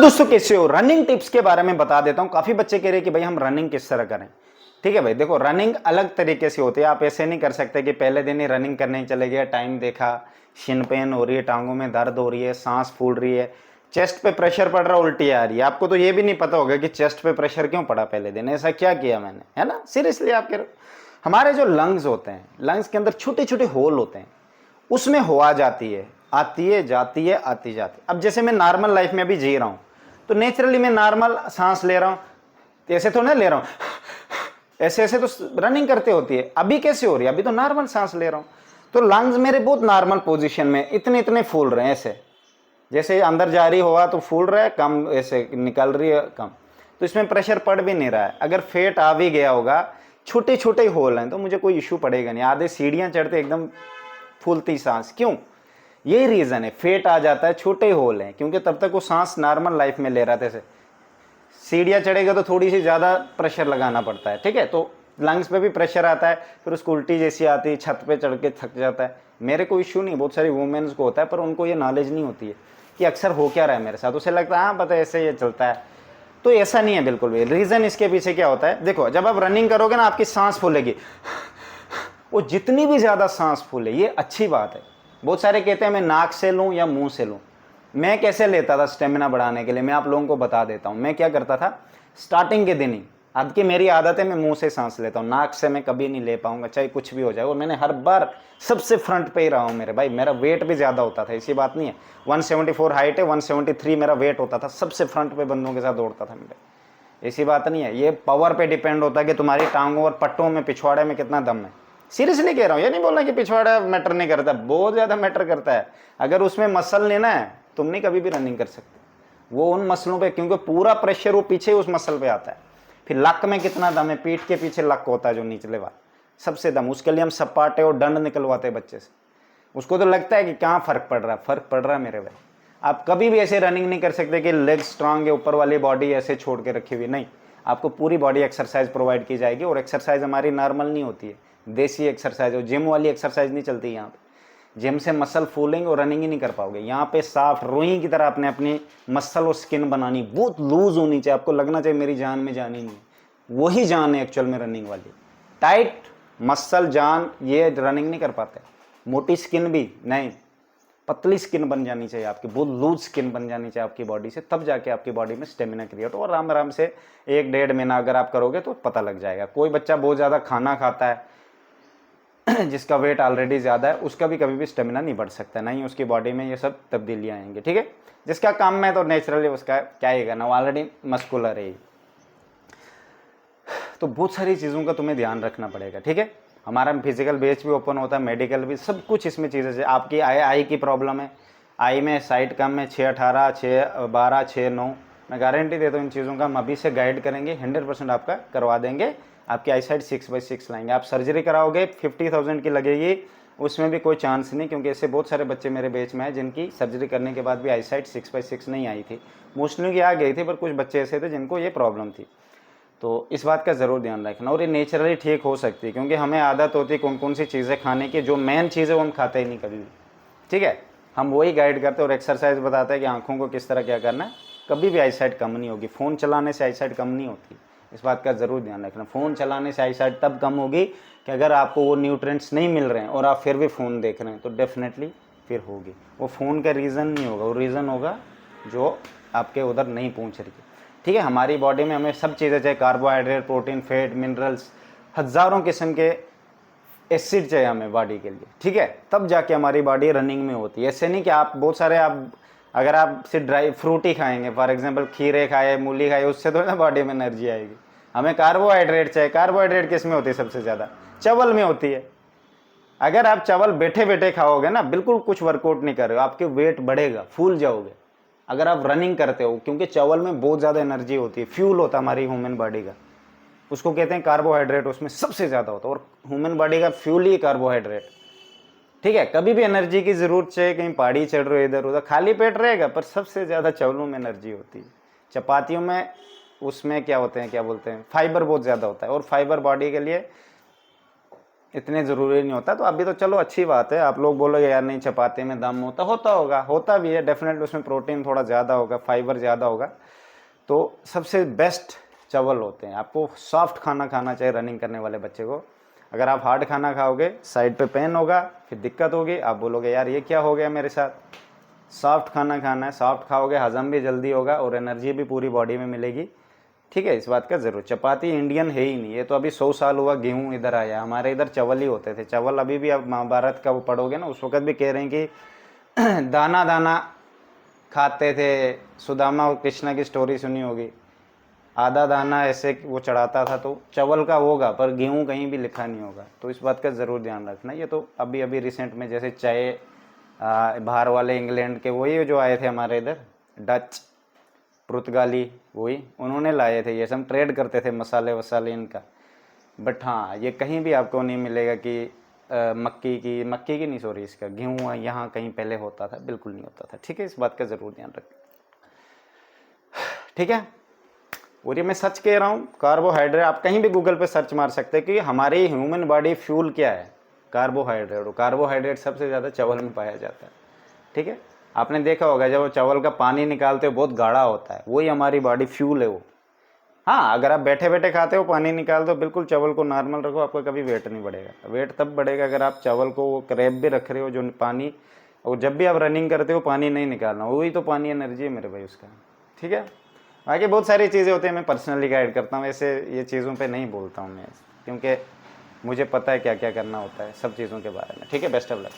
दोस्तों, कैसे हो? रनिंग टिप्स के बारे में बता देता हूं। काफी बच्चे कह रहे हैं कि भाई हम रनिंग किस तरह करें। ठीक है भाई, देखो रनिंग अलग तरीके से होती है। आप ऐसे नहीं कर सकते कि पहले दिन ही रनिंग करने चले गए, टाइम देखा, शिन पेन हो रही है, टांगों में दर्द हो रही है, सांस फूल रही है, चेस्ट पे प्रेशर पड़ रहा है, उल्टी आ रही है। आपको तो ये भी नहीं पता होगा कि चेस्ट पे प्रेशर क्यों पड़ा पहले दिन, ऐसा क्या किया मैंने, है ना। सीरियसली आप कह रहे हो। हमारे जो लंग्स होते हैं, लंग्स के अंदर छोटे छोटे होल होते हैं, उसमें हवा जाती है, आती है, जाती है, आती जाती है। अब जैसे मैं नॉर्मल लाइफ में अभी जी रहा हूं, तो नेचुरली मैं नॉर्मल सांस ले रहा हूं, ऐसे तो नहीं ले रहा हूं, ऐसे ऐसे तो रनिंग करते होती है। अभी कैसे हो रही है? अभी तो नॉर्मल सांस ले रहा हूं, तो लंग्स मेरे बहुत नॉर्मल पोजीशन में इतने इतने फूल रहे हैं। ऐसे जैसे अंदर जा रही हवा तो फूल रहा है कम, ऐसे निकल रही है कम, तो इसमें प्रेशर पड़ भी नहीं रहा है। अगर फेट आ भी गया होगा, छोटे छोटे होल हैं, तो मुझे कोई इशू पड़ेगा नहीं। आधे सीढ़ियां चढ़ते एकदम फूलती सांस, क्यों? यही रीजन है, फेट आ जाता है, छोटे होल हैं, क्योंकि तब तक वो सांस नॉर्मल लाइफ में ले रहा था। सीढ़ियाँ चढ़ेगा तो थोड़ी सी ज़्यादा प्रेशर लगाना पड़ता है। ठीक है, तो लंग्स पे भी प्रेशर आता है, फिर उसको उल्टी जैसी आती है, छत पे चढ़ के थक जाता है। मेरे को इश्यू नहीं, बहुत सारी वुमेन्स को होता है, पर उनको ये नॉलेज नहीं होती है कि अक्सर हो क्या रहा है मेरे साथ। उसे लगता है हाँ पता है, ऐसे ये चलता है, तो ऐसा नहीं है बिल्कुल भी। रीज़न इसके पीछे क्या होता है, देखो जब आप रनिंग करोगे ना, आपकी सांस फूलेगी, वो जितनी भी ज़्यादा सांस फूले ये अच्छी बात है। बहुत सारे कहते हैं मैं नाक से लूँ या मुंह से लूँ। मैं कैसे लेता था स्टेमिना बढ़ाने के लिए, मैं आप लोगों को बता देता हूँ। मैं क्या करता था स्टार्टिंग के दिन ही, अब की मेरी आदत है मैं मुंह से सांस लेता हूँ, नाक से मैं कभी नहीं ले पाऊंगा, चाहे कुछ भी हो जाए। और मैंने हर बार सबसे फ्रंट पे ही रहा हूँ मेरे भाई। मेरा वेट भी ज़्यादा होता था, ऐसी बात नहीं है। 174 हाइट है, 173 मेरा वेट होता था, सबसे फ्रंट पे बंदों के साथ दौड़ता था मेरे। ऐसी बात नहीं है, ये पावर पे डिपेंड होता है कि तुम्हारी टांगों और पट्टों में, पिछवाड़े में कितना दम है। सीरियसली कह रहा हूँ, ये नहीं बोलना कि पिछवाड़ा मैटर नहीं करता, बहुत ज़्यादा मैटर करता है। अगर उसमें मसल लेना है, तुम नहीं कभी भी रनिंग कर सकते। वो उन मसलों पे, क्योंकि पूरा प्रेशर वो पीछे उस मसल पे आता है। फिर लक में कितना दम है, पीठ के पीछे लक होता है जो निचले वाला, सबसे दम। उसके लिए हम सपाटे और दंड निकलवाते हैं बच्चे से। उसको तो लगता है कि कहाँ फर्क पड़ रहा है, फर्क पड़ रहा है मेरे भाई। आप कभी भी ऐसे रनिंग नहीं कर सकते कि लेग स्ट्रांग है, ऊपर वाली बॉडी ऐसे छोड़ के रखी हुई, नहीं। आपको पूरी बॉडी एक्सरसाइज प्रोवाइड की जाएगी। और एक्सरसाइज हमारी नॉर्मल नहीं होती है, देसी एक्सरसाइज हो, जिम वाली एक्सरसाइज नहीं चलती यहाँ पे। जिम से मसल फूलेंगे और रनिंग ही नहीं कर पाओगे। यहाँ पे साफ रुई की तरह आपने अपनी मसल और स्किन बनानी, बहुत लूज होनी चाहिए। आपको लगना चाहिए मेरी जान में जान ही नहीं है, वही जान है एक्चुअल में रनिंग वाली। टाइट मसल जान ये रनिंग नहीं कर पाते। मोटी स्किन भी नहीं, पतली स्किन बन जानी चाहिए आपकी, बहुत लूज स्किन बन जानी चाहिए आपकी बॉडी से, तब जाके आपकी बॉडी में स्टेमिना क्रिएट हो। और आराम आराम से 1-1.5 महीना अगर आप करोगे तो पता लग जाएगा। कोई बच्चा बहुत ज़्यादा खाना खाता है जिसका वेट ऑलरेडी ज़्यादा है, उसका भी कभी भी स्टेमिना नहीं बढ़ सकता, नहीं उसकी बॉडी में ये सब तब्दीलियाँ आएंगी। ठीक है, जिसका काम में तो नेचुरली उसका क्या ही करना, वो ऑलरेडी मस्कुलर है। तो बहुत सारी चीज़ों का तुम्हें ध्यान रखना पड़ेगा। ठीक है, हमारा फिजिकल बेस भी ओपन होता है, मेडिकल भी, सब कुछ इसमें चीज़ें से। आपकी आई की प्रॉब्लम है, आई में साइट कम है, 6-18, 6-12, 6-9, मैं गारंटी देता हूँ इन चीज़ों का हम अभी से गाइड करेंगे, 100% आपका करवा देंगे। आपकी आई साइट 6/6 लाएंगे। आप सर्जरी कराओगे 50,000 की लगेगी, उसमें भी कोई चांस नहीं, क्योंकि ऐसे बहुत सारे बच्चे मेरे बैच में हैं जिनकी सर्जरी करने के बाद भी आई साइट 6/6 नहीं आई थी। मोस्टली की आ गई थी, पर कुछ बच्चे ऐसे थे जिनको ये प्रॉब्लम थी। तो इस बात का ज़रूर ध्यान रखना। और ये नेचुरली ठीक हो सकती है, क्योंकि हमें आदत होती है कौन कौन सी चीज़ें खाने की, जो मेन चीज़ है वो हम खाते ही नहीं कभी भी। ठीक है, हम वही गाइड करते हैं और एक्सरसाइज बताते हैं कि आँखों को किस तरह क्या करना है। कभी भी आई साइट कम नहीं होगी, फ़ोन चलाने से आई साइट कम नहीं होती, इस बात का ज़रूर ध्यान रखना। फ़ोन चलाने से आई साइट तब कम होगी कि अगर आपको वो न्यूट्रिएंट्स नहीं मिल रहे हैं और आप फिर भी फ़ोन देख रहे हैं, तो डेफिनेटली फिर होगी। वो फ़ोन का रीज़न नहीं होगा, वो रीज़न होगा जो आपके उधर नहीं पहुँच रही है। ठीक है, हमारी बॉडी में हमें सब चीज़ें चाहिए, कार्बोहाइड्रेट, प्रोटीन, फैट, मिनरल्स, हज़ारों किस्म के एसिड चाहिए हमें बॉडी के लिए। ठीक है, तब जाके हमारी बॉडी रनिंग में होती है। ऐसे नहीं कि आप बहुत सारे, आप अगर आप सिर्फ ड्राई फ्रूट ही खाएंगे, फॉर एग्जांपल खीरे खाए, मूली खाए, उससे तो ना बॉडी में एनर्जी आएगी। हमें कार्बोहाइड्रेट चाहिए। कार्बोहाइड्रेट किस में होती है सबसे ज़्यादा? चावल में होती है। अगर आप चावल बैठे बैठे खाओगे ना, बिल्कुल कुछ वर्कआउट नहीं कर रहे हो, आपके वेट बढ़ेगा, फूल जाओगे। अगर आप रनिंग करते हो, क्योंकि चावल में बहुत ज़्यादा एनर्जी होती है, फ्यूल होता है हमारी ह्यूमन बॉडी का, उसको कहते हैं कार्बोहाइड्रेट, उसमें सबसे ज़्यादा होता है। और ह्यूमन बॉडी का फ्यूल ही कार्बोहाइड्रेट। ठीक है, कभी भी एनर्जी की ज़रूरत चाहिए, कहीं पहाड़ी चढ़ रहे हो, इधर उधर, खाली पेट रहेगा, पर सबसे ज़्यादा चावलों में एनर्जी होती है। चपातियों में, उसमें क्या होते हैं, क्या बोलते हैं, फाइबर बहुत ज़्यादा होता है, और फाइबर बॉडी के लिए इतने ज़रूरी नहीं होता। तो अभी तो चलो अच्छी बात है, आप लोग बोलोगे यार नहीं चपाती में दम होता होगा, होता भी है डेफिनेटली, उसमें प्रोटीन थोड़ा ज़्यादा होगा, फाइबर ज़्यादा होगा। तो सबसे बेस्ट चावल होते हैं। आपको सॉफ्ट खाना खाना चाहिए रनिंग करने वाले बच्चे को। अगर आप हार्ड खाना खाओगे साइड पे पेन होगा, फिर दिक्कत होगी, आप बोलोगे यार ये क्या हो गया मेरे साथ। सॉफ्ट खाना खाना है, सॉफ्ट खाओगे हजम भी जल्दी होगा और एनर्जी भी पूरी बॉडी में मिलेगी। ठीक है, इस बात का ज़रूर। चपाती इंडियन है ही नहीं, ये तो अभी 100 साल हुआ गेहूं इधर आया, हमारे इधर चावल ही होते थे। चावल अभी भी आप महाभारत का वो पढ़ोगे ना, उस वक्त भी कह रहे हैं कि दाना दाना खाते थे। सुदामा और कृष्णा की स्टोरी सुनी होगी, आधा दाना ऐसे वो चढ़ाता था, तो चावल का होगा पर गेहूं कहीं भी लिखा नहीं होगा। तो इस बात का ज़रूर ध्यान रखना। ये तो अभी अभी रिसेंट में जैसे चाय बाहर वाले इंग्लैंड के वही जो आए थे हमारे इधर, डच पुर्तगाली, वही उन्होंने लाए थे ये सब, ट्रेड करते थे मसाले वसाले इनका। बट हाँ, ये कहीं भी आपको नहीं मिलेगा कि मक्की की नहीं, सॉरी, इसका गेहूँ यहाँ कहीं पहले होता था, बिल्कुल नहीं होता था। ठीक है, इस बात का ज़रूर ध्यान रखें। ठीक है, और ये मैं सच कह रहा हूँ, कार्बोहाइड्रेट आप कहीं भी गूगल पे सर्च मार सकते हैं कि हमारी ह्यूमन बॉडी फ्यूल क्या है, कार्बोहाइड्रेट। और कार्बोहाइड्रेट सबसे ज़्यादा चावल में पाया जाता है। ठीक है, आपने देखा होगा जब वो चावल का पानी निकालते हो बहुत गाढ़ा होता है, वही हमारी बॉडी फ्यूल है वो। हाँ, अगर आप बैठे बैठे खाते हो पानी निकाल दो, बिल्कुल चावल को नॉर्मल रखो, आपका कभी वेट नहीं बढ़ेगा। वेट तब बढ़ेगा अगर आप चावल को वो क्रैप भी रख रहे हो जो पानी, और जब भी आप रनिंग करते हो पानी नहीं निकालना, वही तो पानी एनर्जी है मेरे भाई उसका। ठीक है, बाकी बहुत सारी चीज़ें होती हैं, मैं पर्सनली गाइड करता हूँ, ऐसे ये चीज़ों पे नहीं बोलता हूँ मैं, क्योंकि मुझे पता है क्या क्या करना होता है सब चीज़ों के बारे में। ठीक है, बेस्ट ऑफ लक।